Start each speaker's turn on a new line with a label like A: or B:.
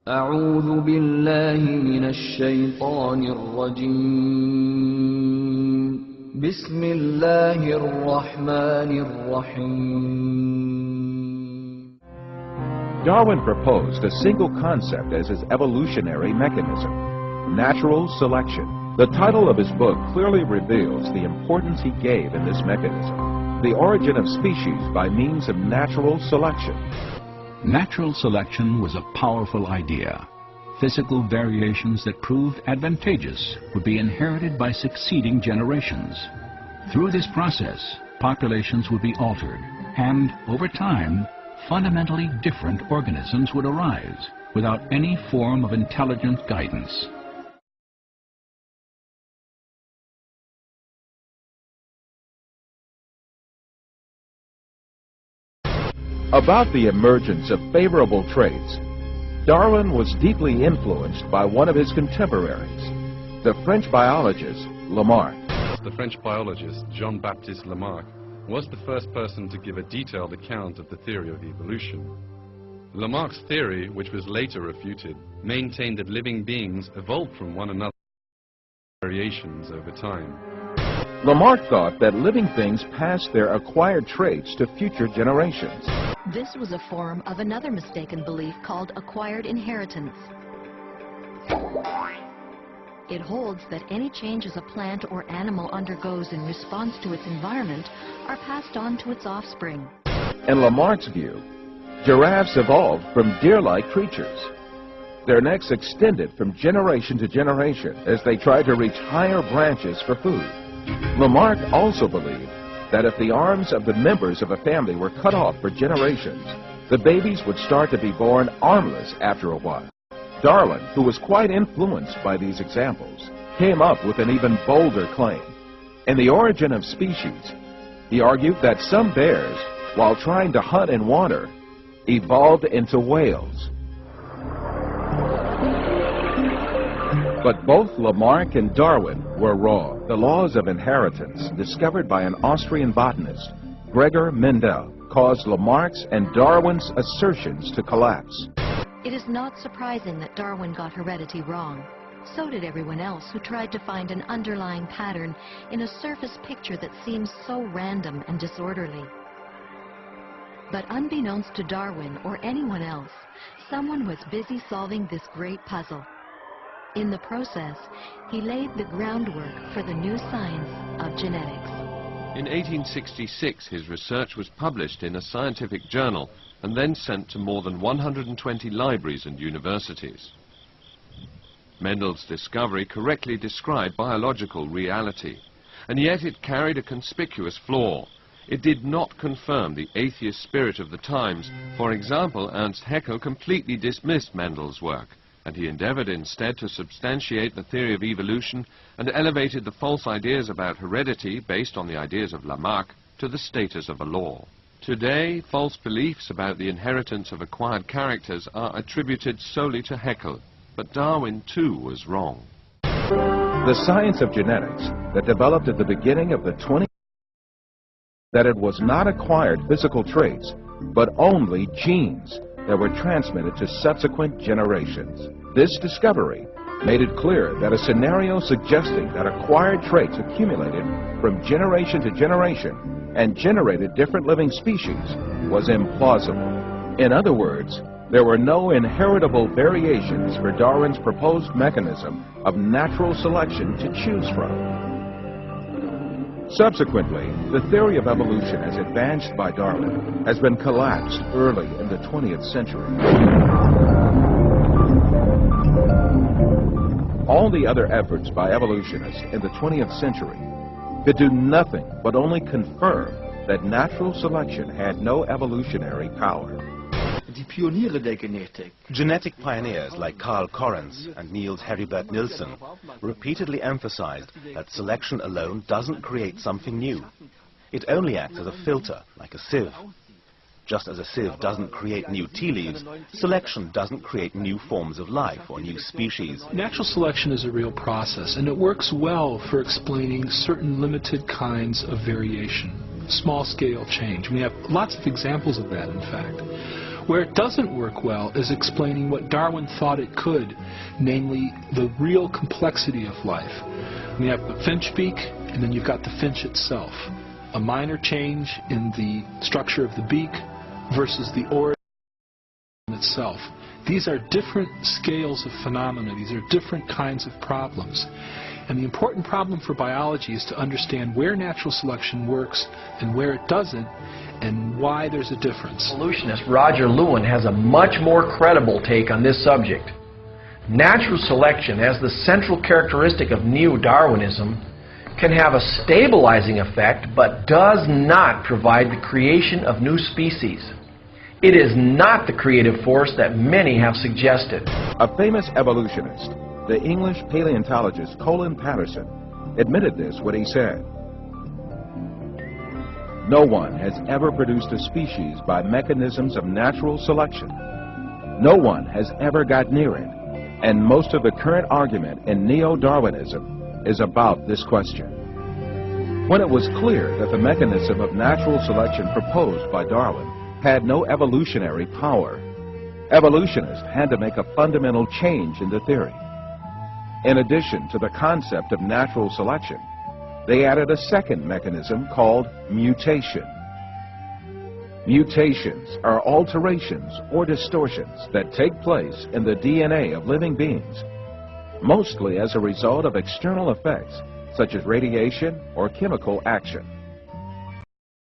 A: أعوذ بالله من الشيطان الرجيم بسم الله الرحمن الرحيم.
B: Darwin proposed a single concept as his evolutionary mechanism: natural selection. The title of his book clearly reveals the importance he gave in this mechanism: the origin of species by means of natural selection.
C: Natural selection was a powerful idea. Physical variations that proved advantageous would be inherited by succeeding generations. Through this process, populations would be altered, and over time, fundamentally different organisms would arise without any form of intelligent guidance.
B: About the emergence of favorable traits, Darwin was deeply influenced by one of his contemporaries, the French biologist Lamarck.
D: The French biologist Jean-Baptiste Lamarck was the first person to give a detailed account of the theory of evolution. Lamarck's theory, which was later refuted, maintained that living beings evolved from one another variations over time.
B: Lamarck thought that living things passed their acquired traits to future generations.
E: This was a form of another mistaken belief called acquired inheritance. It holds that any changes a plant or animal undergoes in response to its environment are passed on to its offspring.
B: In Lamarck's view, giraffes evolved from deer-like creatures. Their necks extended from generation to generation as they tried to reach higher branches for food. Lamarck also believed that if the arms of the members of a family were cut off for generations, the babies would start to be born armless after a while. Darwin, who was quite influenced by these examples, came up with an even bolder claim. In The Origin of Species, he argued that some bears, while trying to hunt in water, evolved into whales. But both Lamarck and Darwin were wrong. The laws of inheritance, discovered by an Austrian botanist, Gregor Mendel, caused Lamarck's and Darwin's assertions to collapse.
E: It is not surprising that Darwin got heredity wrong. So did everyone else who tried to find an underlying pattern in a surface picture that seems so random and disorderly. But unbeknownst to Darwin or anyone else, someone was busy solving this great puzzle. In the process, he laid the groundwork for the new science of genetics.
F: In 1866, his research was published in a scientific journal and then sent to more than 120 libraries and universities. Mendel's discovery correctly described biological reality, and yet it carried a conspicuous flaw. It did not confirm the atheist spirit of the times. For example, Ernst Haeckel completely dismissed Mendel's work, and he endeavored instead to substantiate the theory of evolution and elevated the false ideas about heredity based on the ideas of Lamarck to the status of a law. Today, false beliefs about the inheritance of acquired characters are attributed solely to Haeckel, but Darwin too was wrong.
B: The science of genetics that developed at the beginning of the 20th that it was not acquired physical traits, but only genes that were transmitted to subsequent generations. This discovery made it clear that a scenario suggesting that acquired traits accumulated from generation to generation and generated different living species was implausible. In other words, there were no inheritable variations for Darwin's proposed mechanism of natural selection to choose from. Subsequently, the theory of evolution as advanced by Darwin has been collapsed early in the 20th century. All the other efforts by evolutionists in the 20th century could do nothing but only confirm that natural selection had no evolutionary power.
G: Genetic pioneers like Carl Correns and Niels Heribert Nielsen repeatedly emphasized that selection alone doesn't create something new. It only acts as a filter, like a sieve. Just as a sieve doesn't create new tea leaves, selection doesn't create new forms of life or new species.
H: Natural selection is a real process, and it works well for explaining certain limited kinds of variation, small-scale change. We have lots of examples of that, in fact. Where it doesn't work well is explaining what Darwin thought it could, namely the real complexity of life. You have the finch beak, and then you've got the finch itself. A minor change in the structure of the beak versus the origin itself. These are different scales of phenomena. These are different kinds of problems. And the important problem for biology is to understand where natural selection works and where it doesn't, and why there's a difference.
I: Evolutionist Roger Lewin has a much more credible take on this subject. Natural selection, as the central characteristic of neo-Darwinism, can have a stabilizing effect, but does not provide the creation of new species. It is not the creative force that many have suggested.
B: A famous evolutionist, the English paleontologist Colin Patterson, admitted this when he said, "No one has ever produced a species by mechanisms of natural selection. No one has ever got near it, and most of the current argument in neo-Darwinism is about this question." When it was clear that the mechanism of natural selection proposed by Darwin had no evolutionary power, evolutionists had to make a fundamental change in the theory. In addition to the concept of natural selection, they added a second mechanism called mutation. Mutations are alterations or distortions that take place in the DNA of living beings, mostly as a result of external effects such as radiation or chemical action.